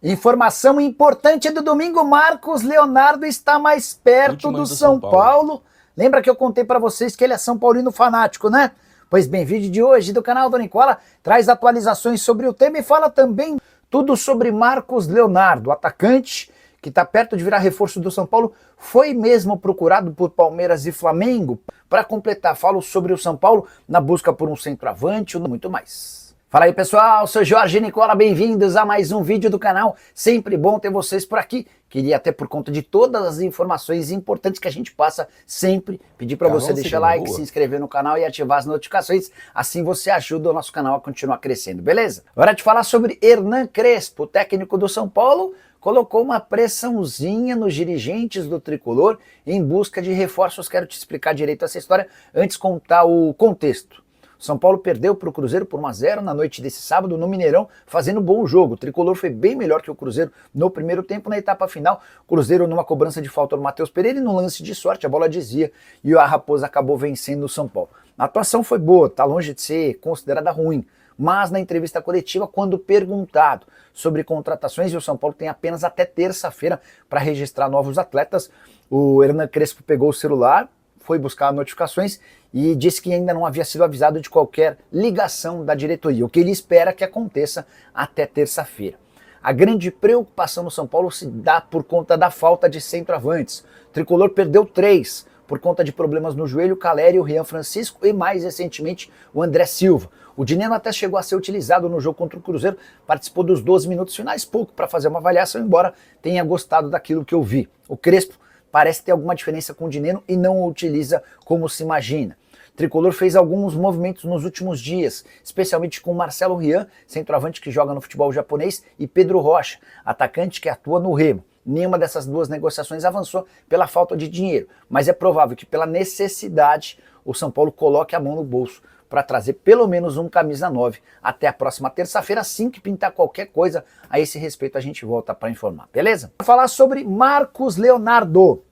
Informação importante do domingo, Marcos Leonardo está mais perto do São Paulo. Lembra que eu contei para vocês que ele é São Paulino fanático, né? Pois bem, vídeo de hoje do canal do Nicola traz atualizações sobre o tema e fala também tudo sobre Marcos Leonardo, atacante que está perto de virar reforço do São Paulo, foi mesmo procurado por Palmeiras e Flamengo. Para completar, falo sobre o São Paulo na busca por um centroavante e muito mais. Fala aí pessoal, sou Jorge Nicola, bem-vindos a mais um vídeo do canal, sempre bom ter vocês por aqui. Queria até por conta de todas as informações importantes que a gente passa sempre, pedir para você deixar like, se inscrever no canal e ativar as notificações, assim você ajuda o nosso canal a continuar crescendo, beleza? Hora de falar sobre Hernan Crespo, técnico do São Paulo, colocou uma pressãozinha nos dirigentes do Tricolor em busca de reforços. Quero te explicar direito essa história, antes contar o contexto. São Paulo perdeu para o Cruzeiro por 1-0 na noite desse sábado no Mineirão, fazendo bom jogo. O Tricolor foi bem melhor que o Cruzeiro no primeiro tempo. Na etapa final, o Cruzeiro numa cobrança de falta do Matheus Pereira e no lance de sorte, a bola desvia e a Raposa acabou vencendo o São Paulo. A atuação foi boa, tá longe de ser considerada ruim. Mas na entrevista coletiva, quando perguntado sobre contratações, e o São Paulo tem apenas até terça-feira para registrar novos atletas, o Hernan Crespo pegou o celular, foi buscar notificações e disse que ainda não havia sido avisado de qualquer ligação da diretoria, o que ele espera que aconteça até terça-feira. A grande preocupação no São Paulo se dá por conta da falta de centroavantes. O Tricolor perdeu 3 por conta de problemas no joelho, o Caleri, o Rian Francisco e mais recentemente o André Silva. O Dineno até chegou a ser utilizado no jogo contra o Cruzeiro, participou dos 12 minutos finais, pouco para fazer uma avaliação, embora tenha gostado daquilo que eu vi. O Crespo parece ter alguma diferença com o Dineno e não o utiliza como se imagina. O Tricolor fez alguns movimentos nos últimos dias, especialmente com Marcelo Rian, centroavante que joga no futebol japonês, e Pedro Rocha, atacante que atua no Remo. Nenhuma dessas duas negociações avançou pela falta de dinheiro, mas é provável que pela necessidade o São Paulo coloque a mão no bolso para trazer pelo menos um camisa 9 até a próxima terça-feira. Assim que pintar qualquer coisa a esse respeito a gente volta para informar, beleza? Vou falar sobre Marcos Leonardo,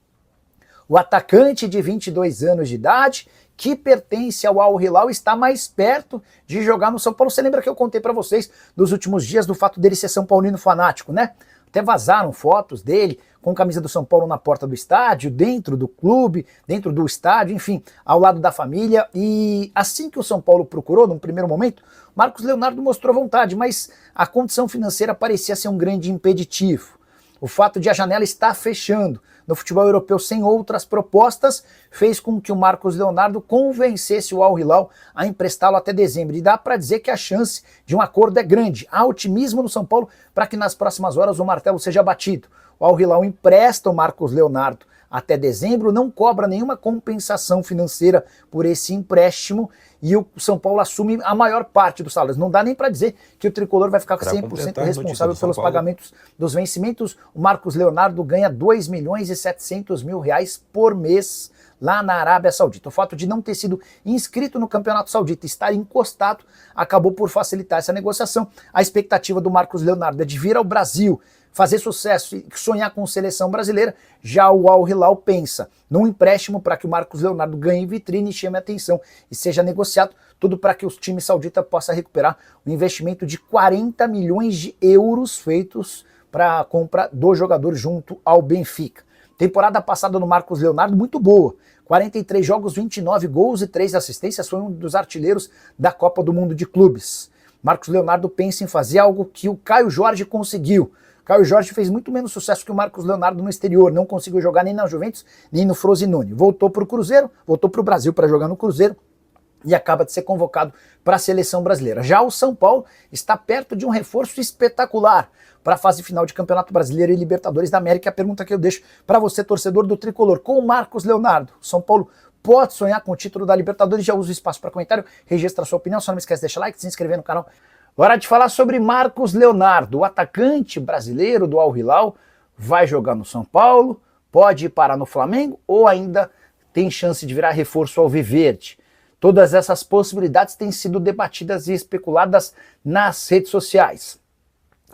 o atacante de 22 anos de idade que pertence ao Al Hilal, está mais perto de jogar no São Paulo. Você lembra que eu contei para vocês nos últimos dias do fato dele ser São Paulino fanático, né? Até vazaram fotos dele com camisa do São Paulo na porta do estádio, dentro do clube, dentro do estádio, enfim, ao lado da família. E assim que o São Paulo procurou, num primeiro momento, Marcos Leonardo mostrou vontade, mas a condição financeira parecia ser um grande impeditivo. O fato de a janela estar fechando no futebol europeu sem outras propostas fez com que o Marcos Leonardo convencesse o Al Hilal a emprestá-lo até dezembro. E dá para dizer que a chance de um acordo é grande. Há otimismo no São Paulo para que nas próximas horas o martelo seja batido. O Al Hilal empresta o Marcos Leonardo até dezembro, não cobra nenhuma compensação financeira por esse empréstimo e o São Paulo assume a maior parte dos salários. Não dá nem para dizer que o Tricolor vai ficar 100% responsável pelos pagamentos dos vencimentos. O Marcos Leonardo ganha 2.700.000 reais por mês lá na Arábia Saudita. O fato de não ter sido inscrito no Campeonato Saudita e estar encostado acabou por facilitar essa negociação. A expectativa do Marcos Leonardo é de vir ao Brasil, fazer sucesso e sonhar com seleção brasileira. Já o Al Hilal pensa num empréstimo para que o Marcos Leonardo ganhe vitrine e chame a atenção e seja negociado, tudo para que o time saudita possa recuperar o investimento de 40 milhões de euros feitos para a compra do jogador junto ao Benfica. Temporada passada no Marcos Leonardo muito boa, 43 jogos, 29 gols e 3 assistências, foi um dos artilheiros da Copa do Mundo de Clubes. Marcos Leonardo pensa em fazer algo que o Caio Jorge conseguiu. Caio Jorge fez muito menos sucesso que o Marcos Leonardo no exterior, não conseguiu jogar nem na Juventus, nem no Frosinone. Voltou para o Cruzeiro, voltou para o Brasil para jogar no Cruzeiro e acaba de ser convocado para a seleção brasileira. Já o São Paulo está perto de um reforço espetacular para a fase final de Campeonato Brasileiro e Libertadores da América. A pergunta que eu deixo para você, torcedor do Tricolor, com o Marcos Leonardo, o São Paulo pode sonhar com o título da Libertadores? Já usa o espaço para comentário, registra a sua opinião, só não esquece de deixar like, se inscrever no canal. Hora de falar sobre Marcos Leonardo, o atacante brasileiro do Al Hilal, vai jogar no São Paulo, pode ir parar no Flamengo ou ainda tem chance de virar reforço alviverde. Todas essas possibilidades têm sido debatidas e especuladas nas redes sociais.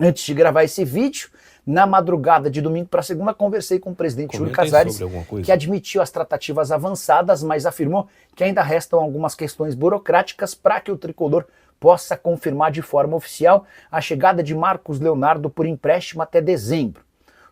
Antes de gravar esse vídeo, na madrugada de domingo para segunda, conversei com o presidente Júlio Casares, que admitiu as tratativas avançadas, mas afirmou que ainda restam algumas questões burocráticas para que o Tricolor possa confirmar de forma oficial a chegada de Marcos Leonardo por empréstimo até dezembro.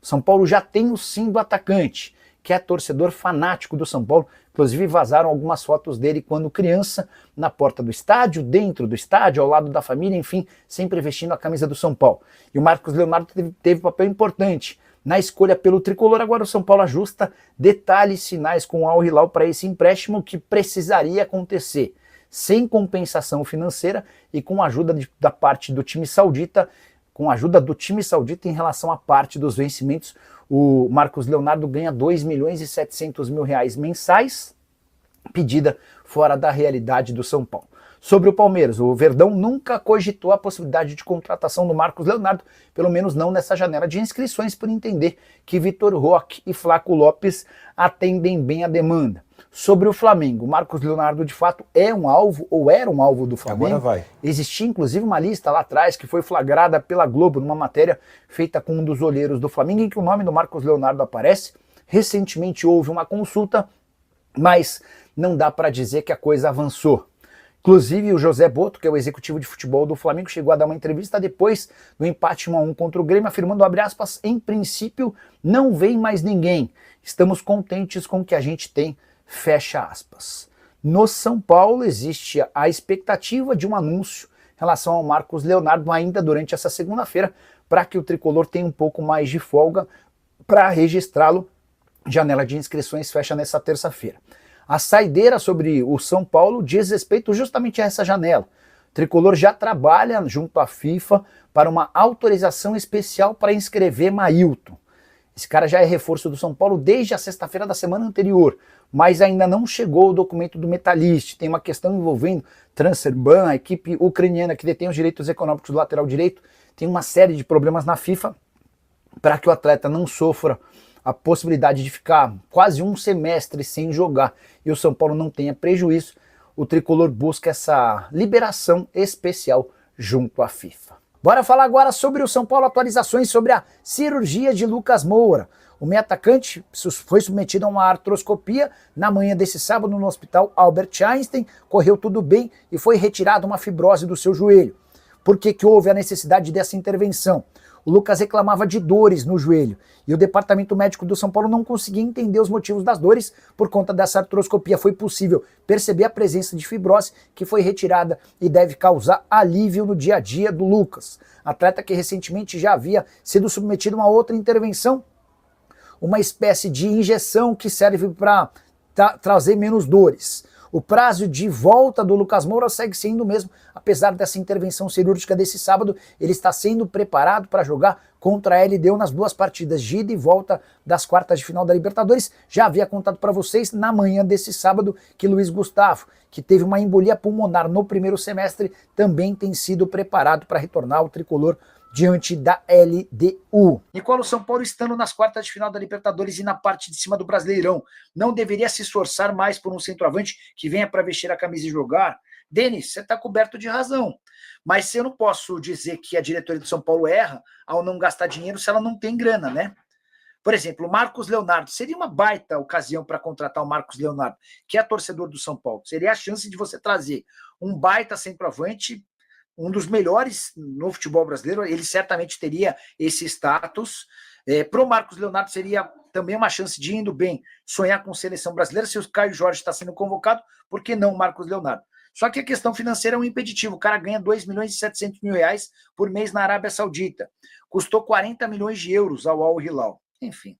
O São Paulo já tem o sim do atacante, que é torcedor fanático do São Paulo. Inclusive vazaram algumas fotos dele quando criança, na porta do estádio, dentro do estádio, ao lado da família, enfim, sempre vestindo a camisa do São Paulo. E o Marcos Leonardo teve papel importante na escolha pelo tricolor. Agora o São Paulo ajusta detalhes finais com o Al Hilal para esse empréstimo que precisaria acontecer sem compensação financeira e com a ajuda da parte do time saudita, em relação à parte dos vencimentos. O Marcos Leonardo ganha R$2.700.000 mensais, pedida fora da realidade do São Paulo. Sobre o Palmeiras, o Verdão nunca cogitou a possibilidade de contratação do Marcos Leonardo, pelo menos não nessa janela de inscrições, por entender que Vitor Roque e Flaco Lopes atendem bem a demanda. Sobre o Flamengo, Marcos Leonardo de fato é um alvo, ou era um alvo do Flamengo. Agora vai. Existia inclusive uma lista lá atrás que foi flagrada pela Globo numa matéria feita com um dos olheiros do Flamengo, em que o nome do Marcos Leonardo aparece. Recentemente houve uma consulta, mas não dá para dizer que a coisa avançou. Inclusive o José Boto, que é o executivo de futebol do Flamengo, chegou a dar uma entrevista depois do empate 1-1 contra o Grêmio, afirmando, abre aspas, em princípio não vem mais ninguém, estamos contentes com o que a gente tem, fecha aspas. No São Paulo existe a expectativa de um anúncio em relação ao Marcos Leonardo ainda durante essa segunda-feira, para que o tricolor tenha um pouco mais de folga para registrá-lo. Janela de inscrições fecha nessa terça-feira. A saideira sobre o São Paulo diz respeito justamente a essa janela. O tricolor já trabalha junto à FIFA para uma autorização especial para inscrever Mailton. Esse cara já é reforço do São Paulo desde a sexta-feira da semana anterior, mas ainda não chegou o documento do Metalist. Tem uma questão envolvendo Transferban, a equipe ucraniana que detém os direitos econômicos do lateral direito. Tem uma série de problemas na FIFA para que o atleta não sofra a possibilidade de ficar quase um semestre sem jogar e o São Paulo não tenha prejuízo. O tricolor busca essa liberação especial junto à FIFA. Bora falar agora sobre o São Paulo, atualizações sobre a cirurgia de Lucas Moura. O meio atacante foi submetido a uma artroscopia na manhã desse sábado no Hospital Albert Einstein, correu tudo bem e foi retirada uma fibrose do seu joelho. Por que houve a necessidade dessa intervenção? O Lucas reclamava de dores no joelho e o departamento médico do São Paulo não conseguia entender os motivos das dores. Por conta dessa artroscopia foi possível perceber a presença de fibrose que foi retirada e deve causar alívio no dia a dia do Lucas. Atleta que recentemente já havia sido submetido a uma outra intervenção, uma espécie de injeção que serve para trazer menos dores. O prazo de volta do Lucas Moura segue sendo o mesmo, apesar dessa intervenção cirúrgica desse sábado. Ele está sendo preparado para jogar contra a LDU nas duas partidas de ida e volta das quartas de final da Libertadores. Já havia contado para vocês na manhã desse sábado que Luiz Gustavo, que teve uma embolia pulmonar no primeiro semestre, também tem sido preparado para retornar ao tricolor diante da LDU. Nicola, São Paulo estando nas quartas de final da Libertadores e na parte de cima do Brasileirão, não deveria se esforçar mais por um centroavante que venha para vestir a camisa e jogar? Denis, você está coberto de razão, mas eu não posso dizer que a diretoria do São Paulo erra ao não gastar dinheiro se ela não tem grana, né? Por exemplo, o Marcos Leonardo, seria uma baita ocasião para contratar o Marcos Leonardo, que é torcedor do São Paulo. Seria a chance de você trazer um baita centroavante, um dos melhores no futebol brasileiro. Ele certamente teria esse status. Para o Marcos Leonardo seria também uma chance de, indo bem, sonhar com seleção brasileira. Se o Caio Jorge está sendo convocado, por que não o Marcos Leonardo? Só que a questão financeira é um impeditivo. O cara ganha R$2.700.000 por mês na Arábia Saudita. Custou 40 milhões de euros ao Al Hilal. Enfim.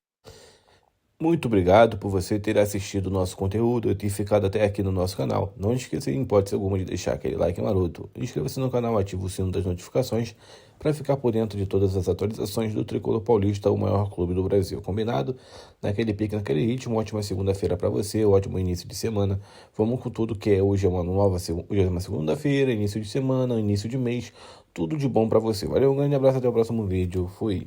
Muito obrigado por você ter assistido o nosso conteúdo e ter ficado até aqui no nosso canal. Não esqueça, em hipótese alguma, de deixar aquele like maroto. Inscreva-se no canal, ative o sino das notificações para ficar por dentro de todas as atualizações do Tricolor Paulista, o maior clube do Brasil. Combinado? Naquele pique, naquele ritmo. Ótima segunda-feira para você, ótimo início de semana. Vamos com tudo que hoje é uma segunda-feira, início de semana, início de mês. Tudo de bom para você. Valeu, um grande abraço, até o próximo vídeo. Fui.